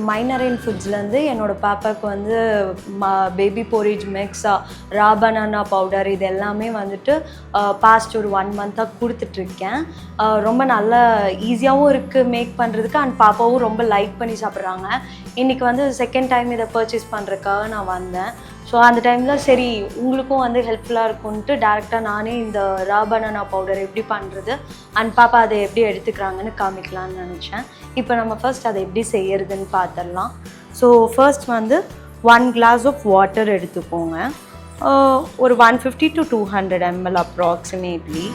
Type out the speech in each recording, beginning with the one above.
மைனரைன் ஃபுட்ஸ்லேருந்து என்னோடய பாப்பாவுக்கு வந்து பேபி போரேஜ் மிக்ஸா ரா பனானா பவுடர் இது எல்லாமே வந்துட்டு பாஸ்ட் ஒரு 1 மந்த்தாக கொடுத்துட்ருக்கேன். ரொம்ப நல்லா ஈஸியாகவும் இருக்குது மேக் பண்ணுறதுக்கு, அண்ட் பாப்பாவும் ரொம்ப லைக் பண்ணி சாப்பிட்றாங்க. இன்றைக்கி வந்து செகண்ட் டைம் இதை பர்ச்சேஸ் பண்ணுறதுக்காக நான் வந்தேன். ஸோ அந்த டைமில் சரி உங்களுக்கும் வந்து ஹெல்ப்ஃபுல்லாக இருக்கும்ன்ட்டு டேரெக்டாக நானே இந்த ரா பனானா பவுடர் எப்படி பண்ணுறது அண்ட் பாப்பா அதை எப்படி எடுத்துக்கிறாங்கன்னு காமிக்கலான்னு நினச்சேன். இப்போ நம்ம ஃபர்ஸ்ட் அதை எப்படி செய்யறதுன்னு பார்த்துடலாம். ஸோ ஃபர்ஸ்ட் வந்து 1 glass ஆஃப் வாட்டர் எடுத்துக்கோங்க. ஒரு 150 to 200 ml அப்ராக்சிமேட்லி.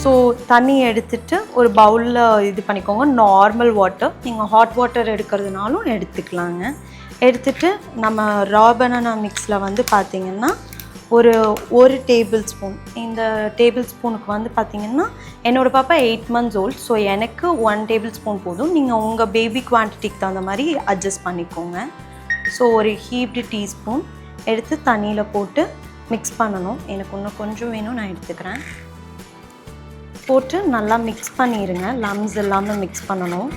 ஸோ தண்ணி எடுத்துகிட்டு ஒரு பவுலில் இது பண்ணிக்கோங்க. நார்மல் வாட்டர், நீங்கள் ஹாட் வாட்டர் எடுக்கிறதுனாலும் எடுத்துக்கலாங்க. எடுத்துகிட்டு நம்ம ரா பனானா மிக்ஸில் வந்து பார்த்திங்கன்னா ஒரு டேபிள் ஸ்பூன், இந்த டேபிள் ஸ்பூனுக்கு வந்து பார்த்திங்கன்னா என்னோடய பாப்பா 8 months old. ஸோ எனக்கு 1 டேபிள் ஸ்பூன் போதும். நீங்கள் உங்கள் பேபி குவான்டிட்டிக்கு தகுந்த மாதிரி அட்ஜஸ்ட் பண்ணிக்கோங்க. ஸோ ஒரு ஹீப்டு டீஸ்பூன் எடுத்து தண்ணியில் போட்டு மிக்ஸ் பண்ணணும். எனக்கு இன்னும் கொஞ்சம் வேணும், நான் எடுத்துக்கிறேன். போட்டு நல்லா மிக்ஸ் பண்ணிடுங்க. லம்ஸ் இல்லாமல் மிக்ஸ் பண்ணணும்.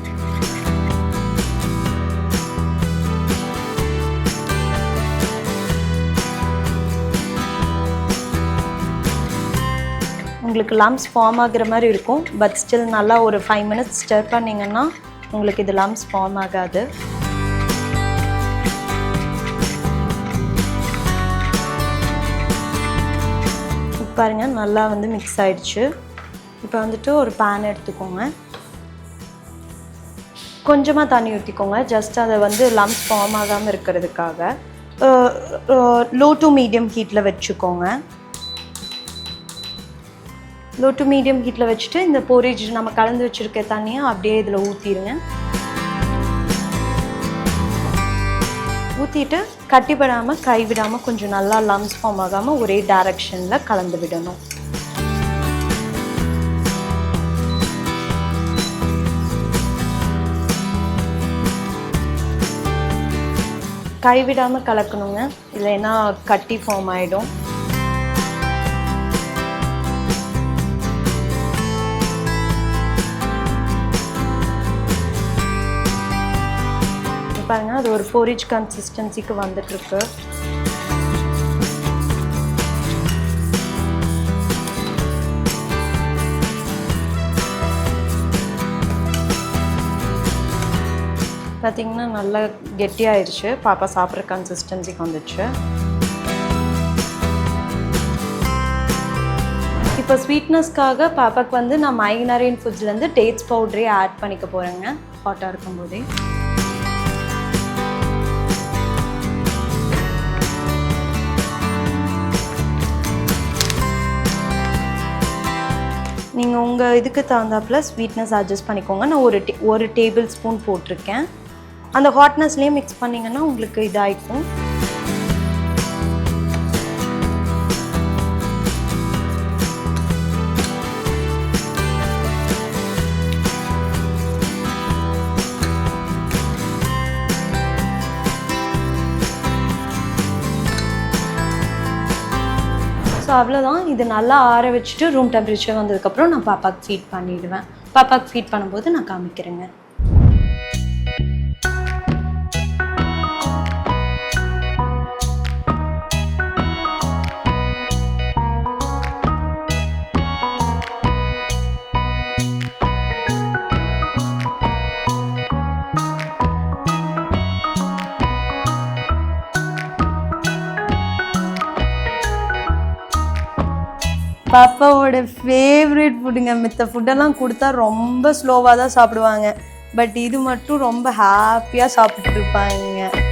உங்களுக்கு லம்ஸ் ஃபார்ம் ஆகிற மாதிரி இருக்கும், பட் ஸ்டில் நல்லா ஒரு 5 minutes ஸ்டர் பண்ணிங்கன்னா உங்களுக்கு இது லம்ஸ் ஃபார்ம் ஆகாது. பாருங்கள் நல்லா வந்து மிக்ஸ் ஆகிடுச்சு. இப்போ வந்துட்டு ஒரு பேன் எடுத்துக்கோங்க. கொஞ்சமாக தண்ணி ஊற்றிக்கோங்க, ஜஸ்ட் அதை வந்து லம்ஸ் ஃபார்ம் ஆகாமல் இருக்கிறதுக்காக. லோ டு மீடியம் ஹீட்டில் வச்சுக்கோங்க. லோ டு மீடியம் ஹீட்டில் வச்சுட்டு இந்த போரேஜ் நம்ம கலந்து வச்சுருக்க தண்ணியை அப்படியே இதில் ஊற்றிடுங்க. ஊற்றிட்டு கட்டிப்படாமல் கைவிடாமல் கொஞ்சம் நல்லா லம்ஸ் ஃபார்ம் ஆகாமல் ஒரே டைரக்ஷனில் கலந்து விடணும். கைவிடாமல் கலக்கணுங்க, இல்லைன்னா கட்டி ஃபார்ம் ஆகிடும். பாருங்க அது ஒரு போரேஜ் கன்சிஸ்டன்சிக்கு வந்துட்டுருக்கு. பார்த்தீங்கன்னா நல்லா கெட்டியாயிடுச்சு. பாப்பா சாப்பிட்ற கன்சிஸ்டன்சிக்கு வந்துடுச்சு. இப்போ ஸ்வீட்னஸ்க்காக பாப்பாவுக்கு வந்து நான் மைனரைன் ஃபுட்ஸ்லேருந்து டேட்ஸ் பவுடரே ஆட் பண்ணிக்க போகிறேங்க ஹாட்டாக இருக்கும்போதே. நீங்கள் உங்கள் இதுக்கு தகுந்தாப்பில் ஸ்வீட்னஸ் அட்ஜஸ்ட் பண்ணிக்கோங்க. நான் ஒரு டேபிள் ஸ்பூன் போட்டிருக்கேன். அந்த ஹாட்னஸ்லேயே மிக்ஸ் பண்ணிங்கன்னா உங்களுக்கு இதாகிக்கும். ஸோ அவ்வளோதான். இது நல்லா ஆற வச்சுட்டு ரூம் டெம்பரேச்சர் வந்ததுக்கப்புறம் நான் பாப்பாவுக்கு ஃபீட் பண்ணிவிடுவேன். பாப்பாவுக்கு ஃபீட் பண்ணும்போது நான் காமிக்கிறேங்க. பாப்பாவோட ஃபேவரட் ஃபுட்டுங்க. மித்த ஃபுட்டெல்லாம் கொடுத்தா ரொம்ப ஸ்லோவாக தான் சாப்பிடுவாங்க, பட் இது மட்டும் ரொம்ப ஹாப்பியாக சாப்பிட்டுட்டு இருப்பாங்க.